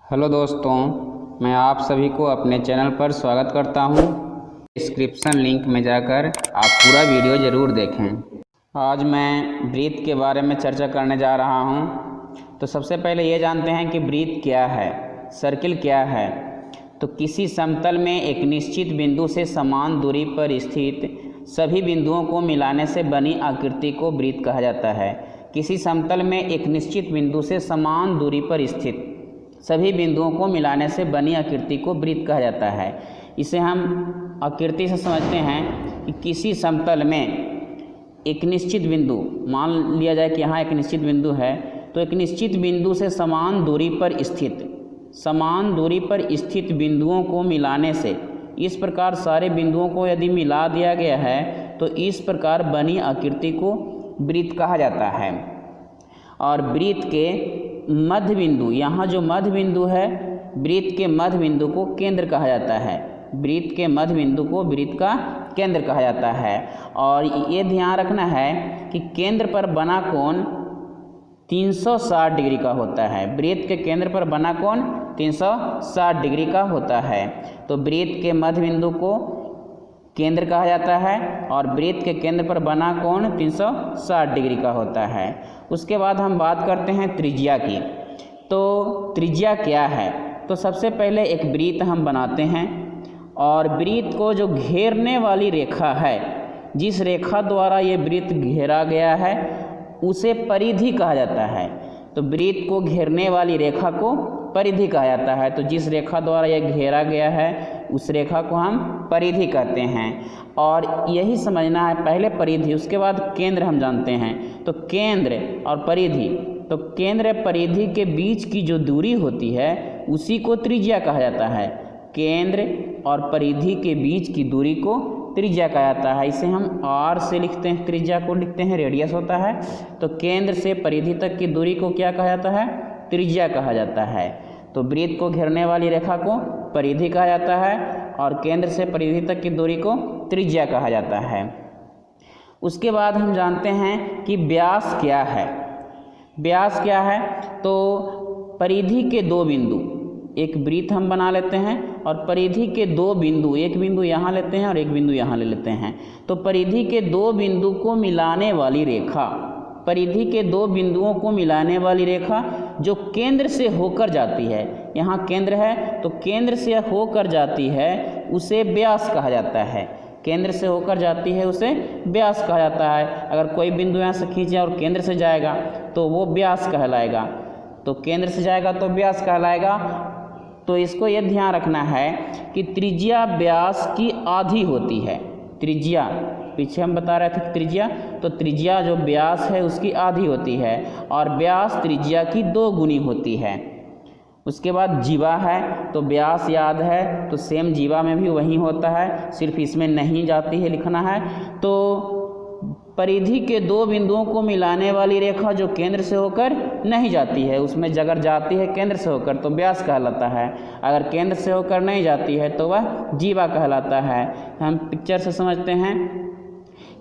Hello दोस्तों, मैं आप सभी को अपने चैनल पर स्वागत करता हूं। डिस्क्रिप्शन लिंक में जाकर आप पूरा वीडियो ज़रूर देखें। आज मैं ब्रीथ के बारे में चर्चा करने जा रहा हूं। तो सबसे पहले ये जानते हैं कि ब्रीथ क्या है, सर्किल क्या है। तो किसी समतल में एक निश्चित बिंदु से समान दूरी पर स्थित सभी बिंदुओं को मिलाने से बनी आकृति को ब्रीथ कहा जाता है। किसी समतल में एक निश्चित बिंदु से समान दूरी पर स्थित सभी बिंदुओं को मिलाने से बनी आकृति को वृत्त कहा जाता है। इसे हम आकृति से समझते हैं कि किसी समतल में एक निश्चित बिंदु, मान लिया जाए कि यहाँ एक निश्चित बिंदु है, तो एक निश्चित बिंदु से समान दूरी पर स्थित बिंदुओं को मिलाने से, इस प्रकार सारे बिंदुओं को यदि मिला दिया गया है तो इस प्रकार बनी आकृति को वृत्त कहा जाता है। और वृत्त के मध्य बिंदु, यहाँ जो मध्य बिंदु है, वृत्त के मध्य बिंदु को केंद्र कहा जाता है। वृत्त के मध्य बिंदु को वृत्त का केंद्र कहा जाता है। और ये ध्यान रखना है कि केंद्र पर बना कोण 360 डिग्री का होता है। वृत्त के केंद्र पर बना कोण 360 डिग्री का होता है। तो वृत्त के मध्य बिंदु को केंद्र कहा जाता है और वृत्त के केंद्र पर बना कोण 360 डिग्री का होता है। उसके बाद हम बात करते हैं त्रिज्या की। तो त्रिज्या क्या है? तो सबसे पहले एक वृत्त हम बनाते हैं और वृत्त को जो घेरने वाली रेखा है, जिस रेखा द्वारा ये वृत्त घेरा गया है, उसे परिधि कहा जाता है। तो वृत्त को घेरने वाली रेखा को परिधि कहा जाता है। तो जिस रेखा द्वारा यह घेरा गया है उस रेखा को हम परिधि कहते हैं। और यही समझना है, पहले परिधि उसके बाद केंद्र हम जानते हैं। तो केंद्र और परिधि, तो केंद्र परिधि के बीच की जो दूरी होती है उसी को त्रिज्या कहा जाता है। केंद्र और परिधि के बीच की दूरी को त्रिज्या कहा जाता है। इसे हम आर से लिखते हैं, त्रिज्या को लिखते हैं, रेडियस होता है। तो केंद्र से परिधि तक की दूरी को क्या कहा जाता है? त्रिज्या कहा जाता है। तो वृत्त को घेरने वाली रेखा को परिधि कहा जाता है और केंद्र से परिधि तक की दूरी को त्रिज्या कहा जाता है। उसके बाद हम जानते हैं कि व्यास क्या है। व्यास क्या है? तो परिधि के दो बिंदु, एक वृत्त हम बना लेते हैं और परिधि के दो बिंदु, एक बिंदु यहाँ लेते हैं और एक बिंदु यहाँ ले लेते हैं। तो परिधि के दो बिंदु को मिलाने वाली रेखा, परिधि के दो बिंदुओं को मिलाने वाली रेखा जो केंद्र से होकर जाती है, यहाँ केंद्र है तो केंद्र से होकर जाती है, उसे व्यास कहा जाता है। केंद्र से होकर जाती है उसे व्यास कहा जाता है। अगर कोई बिंदु यहाँ से खींचे और केंद्र से जाएगा तो वो व्यास कहलाएगा। तो केंद्र से जाएगा तो व्यास कहलाएगा। तो इसको ये ध्यान रखना है कि त्रिज्या व्यास की आधी होती है। त्रिज्या, पीछे हम बता रहे थे कि त्रिज्या, तो त्रिज्या जो व्यास है उसकी आधी होती है और व्यास त्रिज्या की 2 गुनी होती है। उसके बाद जीवा है, तो व्यास याद है तो सेम जीवा में भी वही होता है, सिर्फ इसमें नहीं जाती है लिखना है। तो परिधि के दो बिंदुओं को मिलाने वाली रेखा जो केंद्र से होकर नहीं जाती है, उसमें अगर जाती है केंद्र से होकर तो व्यास कहलाता है। अगर केंद्र से होकर नहीं जाती है तो वह जीवा कहलाता है। हम पिक्चर से समझते हैं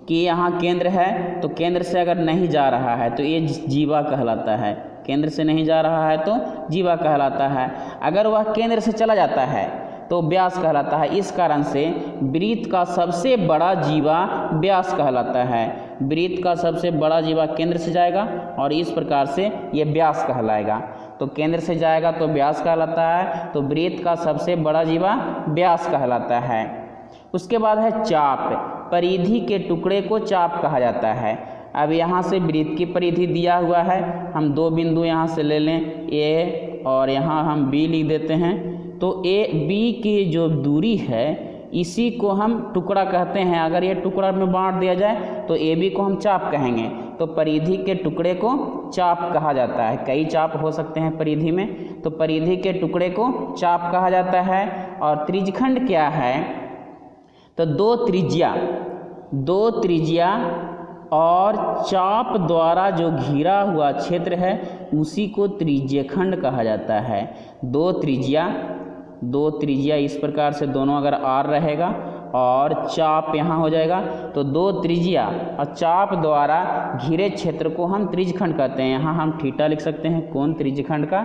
कि यहाँ केंद्र है, तो केंद्र से अगर नहीं जा रहा है तो ये जीवा कहलाता है। केंद्र से नहीं जा रहा है तो जीवा कहलाता है। अगर वह केंद्र से चला जाता है तो व्यास कहलाता है। इस कारण से वृत्त का सबसे बड़ा जीवा व्यास कहलाता है। वृत्त का सबसे बड़ा जीवा केंद्र से जाएगा और इस प्रकार से ये व्यास कहलाएगा। तो केंद्र से जाएगा तो व्यास कहलाता है। तो वृत्त का सबसे बड़ा जीवा व्यास कहलाता है। उसके बाद है चाप। परिधि के टुकड़े को चाप कहा जाता है। अब यहाँ से वृत्त की परिधि दिया हुआ है, हम दो बिंदु यहाँ से ले लें, ए और यहाँ हम बी लिख देते हैं। तो ए बी की जो दूरी है इसी को हम टुकड़ा कहते हैं। अगर ये टुकड़ा में बांट दिया जाए तो ए बी को हम चाप कहेंगे। तो परिधि के टुकड़े को चाप कहा जाता है। कई चाप हो सकते हैं परिधि में, तो परिधि के टुकड़े को चाप कहा जाता है। और त्रिज्यखंड क्या है? तो दो त्रिज्या और चाप द्वारा जो घिरा हुआ क्षेत्र है उसी को त्रिज्यखंड कहा जाता है। दो त्रिज्या इस प्रकार से दोनों अगर आर रहेगा और चाप यहाँ हो जाएगा। तो दो त्रिज्या और चाप द्वारा घिरे क्षेत्र को हम त्रिज्यखंड कहते हैं। यहाँ हम थीटा लिख सकते हैं कोण त्रिज्यखंड का।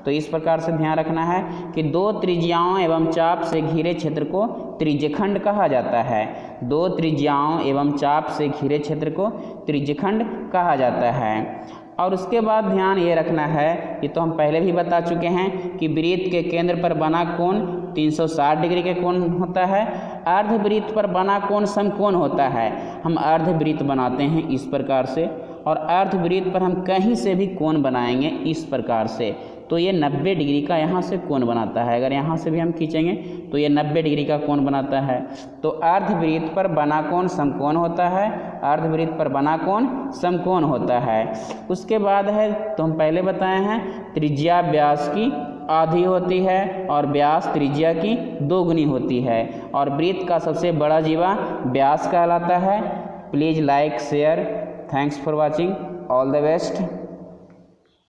तो इस प्रकार से ध्यान रखना है कि दो त्रिज्याओं एवं चाप से घिरे क्षेत्र को त्रिज्यखंड कहा जाता है। दो त्रिज्याओं एवं चाप से घिरे क्षेत्र को त्रिज्यखंड कहा जाता है। और उसके बाद ध्यान ये रखना है, ये तो हम पहले भी बता चुके हैं कि वृत्त के केंद्र पर बना कोण 360 डिग्री के कोण होता है। अर्धवृत्त पर बना कोण समकोण होता है। हम अर्धवृत्त बनाते हैं इस प्रकार से, और अर्धवृत्त पर हम कहीं से भी कोण बनाएंगे इस प्रकार से, तो ये 90 डिग्री का यहाँ से कोण बनाता है। अगर यहाँ से भी हम खींचेंगे तो ये 90 डिग्री का कोण बनाता है। तो अर्धवृत्त पर बना कोण समकोण होता है, अर्धवृत्त पर बना कोण समकोण होता है। उसके बाद है, तो हम पहले बताए हैं, त्रिज्या व्यास की आधी होती है और व्यास त्रिज्या की दोगुनी होती है। और वृत्त का सबसे बड़ा जीवा व्यास कहलाता है। Please like share. Thanks for watching. All the best.